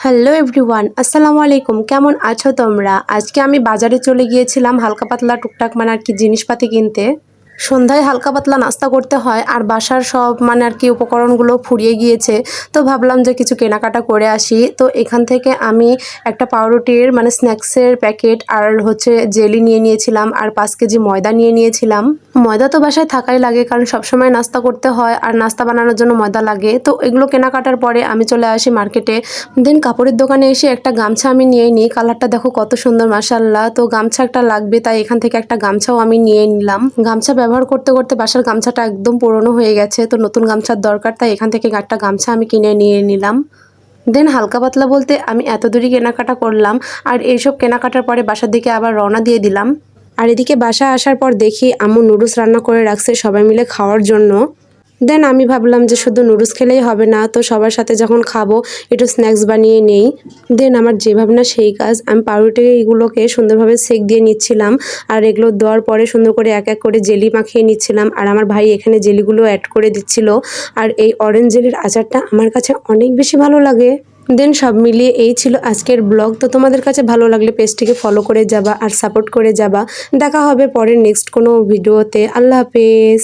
Hello everyone, আসসালামু আলাইকুম। কেমন আছো তোমরা? আজকে আমি বাজারে চলে গিয়েছিলাম হালকা পাতলা টুকটাক আর কি জিনিসপাতি কিনতে। সন্ধ্যায় হালকা পাতলা নাস্তা করতে হয় আর বাসার সব আর কি উপকরণগুলো ফুরিয়ে গিয়েছে। তো ভাবলাম যে কিছু কেনাকাটা করে আসি। তো এখান থেকে আমি একটা পাউরুটির স্ন্যাক্সের প্যাকেট আর জেলি নিয়ে নিয়েছিলাম আর 5 কেজি ময়দা নিয়ে নিয়েছিলাম। ময়দা তো বাসায় থাকাই লাগে, কারণ সবসময় নাস্তা করতে হয় আর নাস্তা বানানোর জন্য ময়দা লাগে। তো এগুলো কেনাকাটার পরে আমি চলে আসি মার্কেটে। দেন কাপড়ের দোকানে এসে একটা গামছা আমি নিয়ে নিই। কালারটা দেখো কত সুন্দর, মাশাআল্লাহ। তো গামছা একটা লাগবে, তাই এখান থেকে একটা গামছাও আমি নিয়ে নিলাম। গামছা ব্যবহার করতে করতে বাসার গামছাটা একদম পুরনো হয়ে গেছে, তো নতুন গামছার দরকার, তাই এখান থেকে একটা গামছা আমি কিনে নিয়ে নিলাম। দেন হালকা পাতলা বলতে আমি এত দূরই কেনাকাটা করলাম। আর এইসব কেনাকাটার পরে বাসার দিকে আবার রওনা দিয়ে দিলাম। আর এদিকে বাসায় আসার পর দেখি আম্মু নুডলস রান্না করে রাখছে সবাই মিলে খাওয়ার জন্য। দেন আমি ভাবলাম যে শুধু নুডলস খেলেই হবে না, তো সবার সাথে যখন খাবো একটু স্ন্যাক্স বানিয়ে নেই। দেন আমার যে ভাবনা সেই কাজ, আমি পাউরুটিগুলোকে সুন্দরভাবে সেক দিয়ে নিচ্ছিলাম। আর এগুলো দেওয়ার পরে সুন্দর করে এক এক করে জেলি মাখিয়ে নিচ্ছিলাম। আর আমার ভাই এখানে জেলিগুলো অ্যাড করে দিচ্ছিল। আর এই অরেঞ্জ জেলির আচারটা আমার কাছে অনেক বেশি ভালো লাগে। দেন সব মিলিয়ে এই ছিল আজকের ব্লগ। তো তোমাদের কাছে ভালো লাগলে পেজটিকে ফলো করে যাবা আর সাপোর্ট করে যাবা। দেখা হবে পরের নেক্সট কোনো ভিডিওতে। আল্লাহ হাফেজ।